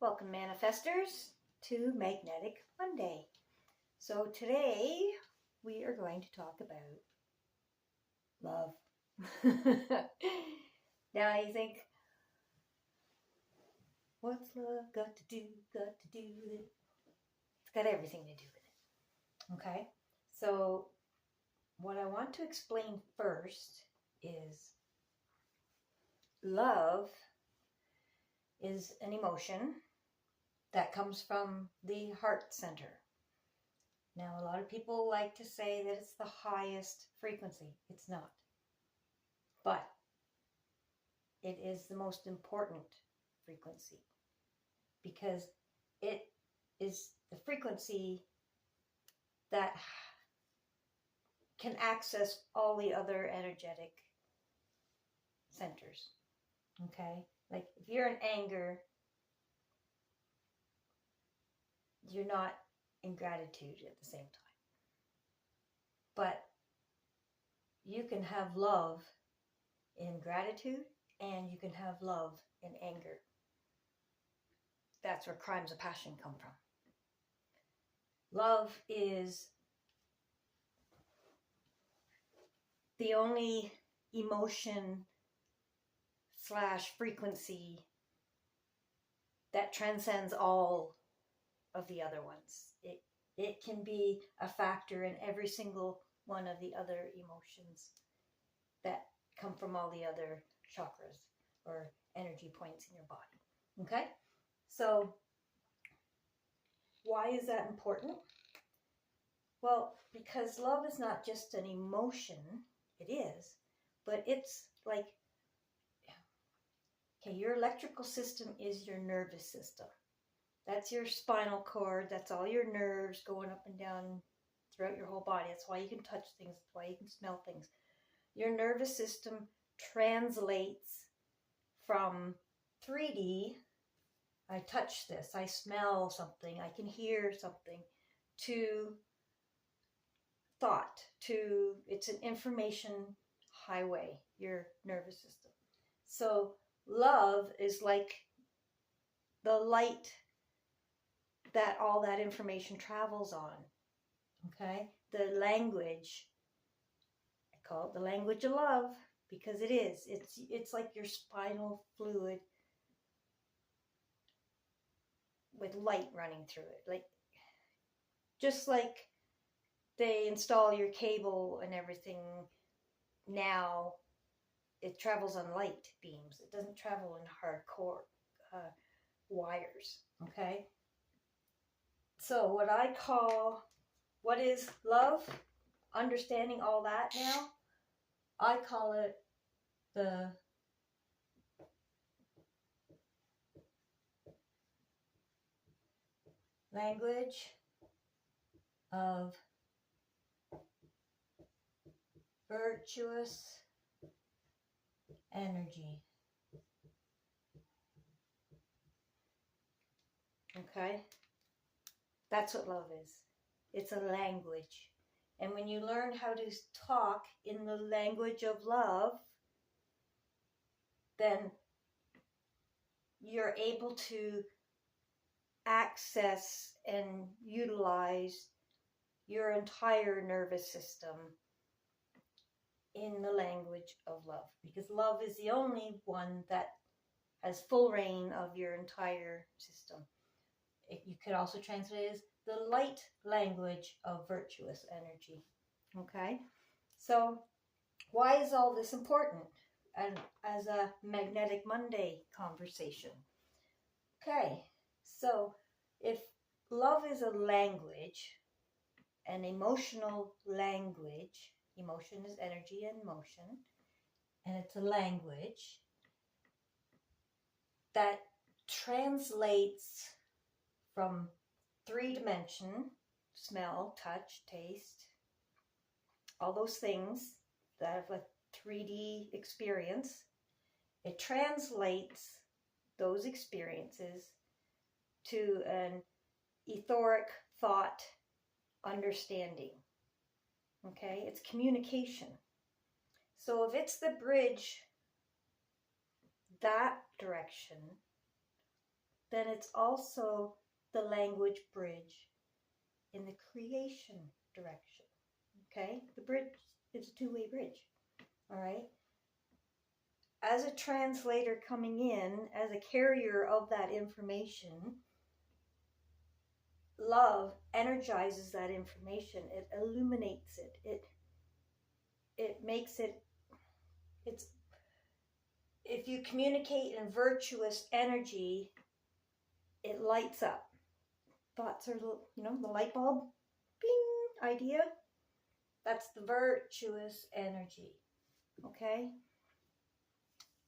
Welcome, manifestors, to Magnetic Monday. So today we are going to talk about love. Now you think, what's love got to do with it? It's got everything to do with it. Okay? So what I want to explain first is love is an emotion that comes from the heart center. Now, a lot of people like to say that it's the highest frequency. It's not. But it is the most important frequency because it is the frequency that can access all the other energetic centers. Okay? Like if you're in anger, you're not in gratitude at the same time. But you can have love in gratitude and you can have love in anger. That's where crimes of passion come from. Love is the only emotion / frequency that transcends all of the other ones. It can be a factor in every single one of the other emotions that come from all the other chakras or energy points in your body. Okay? So, why is that important? Well, because love is not just an emotion. It is, but it's like, okay, your electrical system is your nervous system. That's your spinal cord. That's all your nerves going up and down throughout your whole body. That's why you can touch things. That's why you can smell things. Your nervous system translates from 3D, I touch this, I smell something, I can hear something, to thought, to it's an information highway, your nervous system. So love is like the light that all that information travels on. Okay? The language, I call it the language of love because it is. It's like your spinal fluid with light running through it. Like just like they install your cable and everything now, it travels on light beams. It doesn't travel in hardcore wires. Okay? So what is love? Understanding all that now, I call it the language of virtuous energy. Okay? That's what love is. It's a language. And when you learn how to talk in the language of love, then you're able to access and utilize your entire nervous system in the language of love. Because love is the only one that has full reign of your entire system. You could also translate it as the light language of virtuous energy. Okay? So, why is all this important? And as a Magnetic Monday conversation. Okay, so if love is a language, an emotional language, emotion is energy and motion, and it's a language that translates from 3-dimension, smell, touch, taste, all those things that have a 3D experience. It translates those experiences to an etheric thought understanding. Okay? It's communication. So if it's the bridge that direction, then it's also the language bridge in the creation direction. Okay? The bridge is a two-way bridge. All right? As a translator coming in, as a carrier of that information, love energizes that information. It illuminates it. It makes it, it's, if you communicate in virtuous energy, it lights up. Thoughts are, the light bulb, bing, idea. That's the virtuous energy. Okay?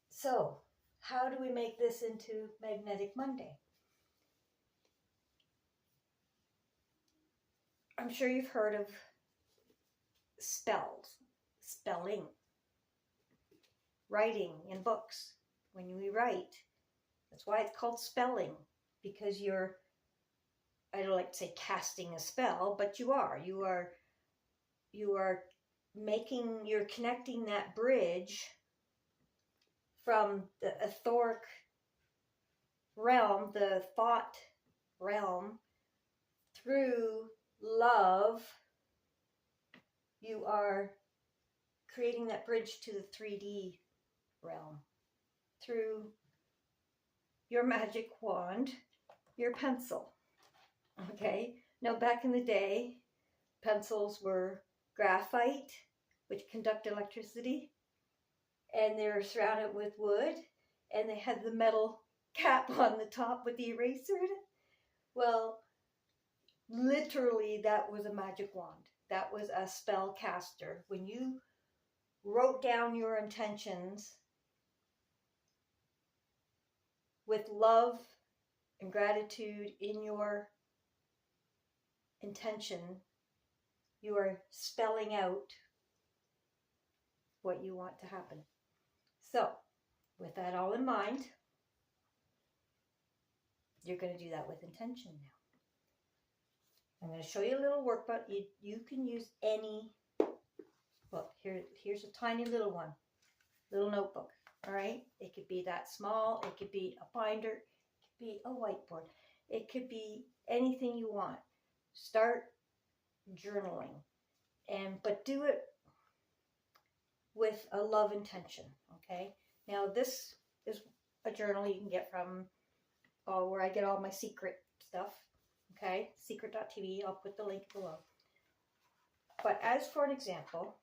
So, how do we make this into Magnetic Monday? I'm sure you've heard of spells, spelling, writing in books. When we write, that's why it's called spelling, because you're, I don't like to say casting a spell, but you are you're connecting that bridge from the etheric realm, the thought realm, through love. You are creating that bridge to the 3D realm through your magic wand, your pencil. Okay? Now, back in the day, pencils were graphite, which conduct electricity, and they're surrounded with wood, and they had the metal cap on the top with the eraser in it. Well, literally, that was a magic wand. That was a spell caster. When you wrote down your intentions with love and gratitude in your intention, you are spelling out what you want to happen. So, with that all in mind, you're going to do that with intention now. I'm going to show you a little workbook. You can use any book. Here's a tiny little one, little notebook. All right? It could be that small. It could be a binder. It could be a whiteboard. It could be anything you want. Start journaling, but do it with a love intention. Okay? Now this is a journal you can get from where I get all my secret stuff. Okay, secret.tv. I'll put the link below. But as for an example,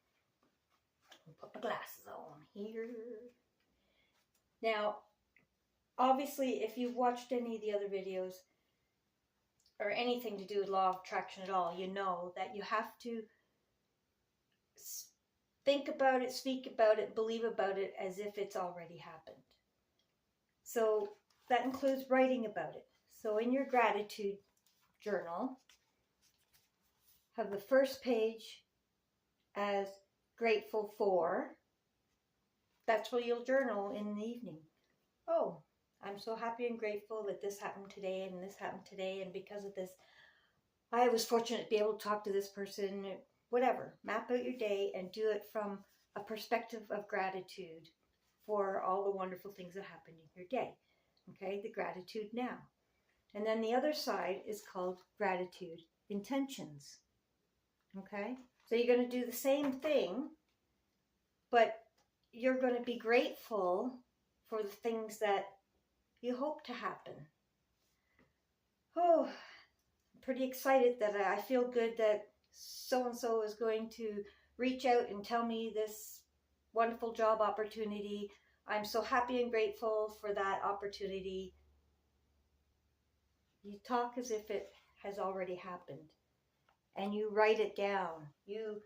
I'll put my glasses on here. Now, obviously, if you've watched any of the other videos or anything to do with law of attraction at all, you know that you have to think about it, speak about it, believe about it as if it's already happened. So that includes writing about it. So in your gratitude journal, have the first page as grateful for. That's where you'll journal in the evening. Oh, I'm so happy and grateful that this happened today and this happened today, and because of this, I was fortunate to be able to talk to this person. Whatever. Map out your day and do it from a perspective of gratitude for all the wonderful things that happened in your day. Okay, the gratitude now. And then the other side is called gratitude intentions. Okay, so you're going to do the same thing, but you're going to be grateful for the things that you hope to happen. Oh, I'm pretty excited that I feel good that so-and-so is going to reach out and tell me this wonderful job opportunity. I'm so happy and grateful for that opportunity. You talk as if it has already happened, and you write it down. You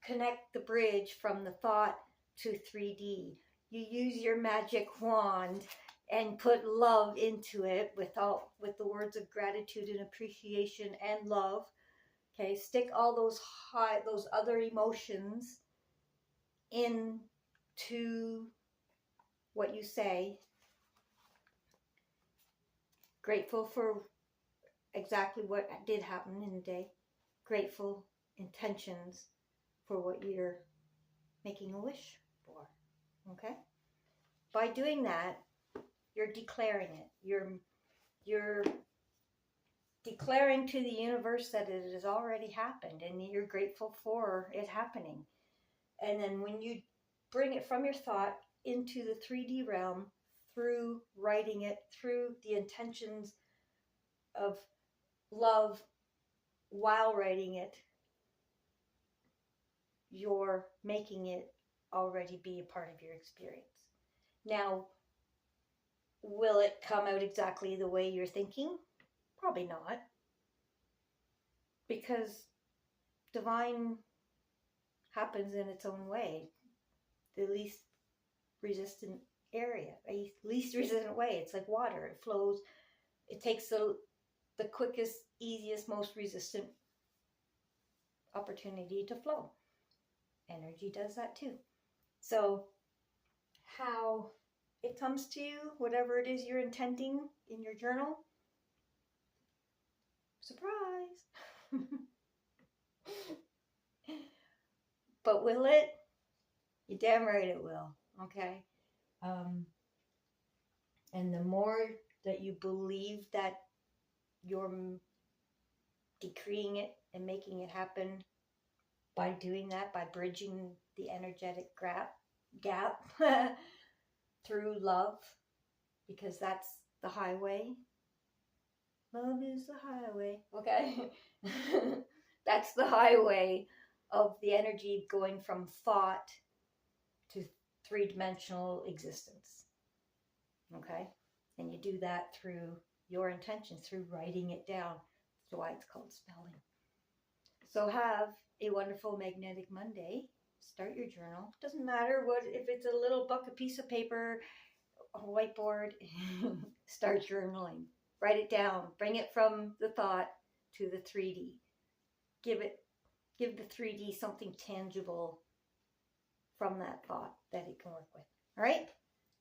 connect the bridge from the thought to 3D. You use your magic wand and put love into it with the words of gratitude and appreciation and love. Okay, stick all those other emotions into what you say. Grateful for exactly what did happen in the day. Grateful intentions for what you're making a wish for. Okay? By doing that, you're declaring it. You're You're declaring to the universe that it has already happened and you're grateful for it happening. And then when you bring it from your thought into the 3D realm through writing it, through the intentions of love while writing it, you're making it already be a part of your experience. Now, will it come out exactly the way you're thinking? Probably not. Because divine happens in its own way. The least resistant area, a least resistant way. It's like water. It flows. It takes the quickest, easiest, most resistant opportunity to flow. Energy does that too. So how it comes to you, whatever it is you're intending in your journal, surprise. But will it? You're damn right it will. Okay. And the more that you believe that you're decreeing it and making it happen by doing that, by bridging the energetic gap through love, because that's the highway. Love is the highway. Okay. That's the highway of the energy going from thought to three-dimensional existence. Okay? And you do that through your intention, through writing it down. That's why it's called spelling. So have a wonderful Magnetic Monday. Start your journal. Doesn't matter what, if it's a little book, a piece of paper, a whiteboard. Start journaling. Write it down. Bring it from the thought to the 3D. Give the 3D something tangible from that thought that it can work with. All right?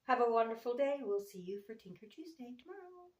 Have a wonderful day. We'll see you for Tinker Tuesday tomorrow.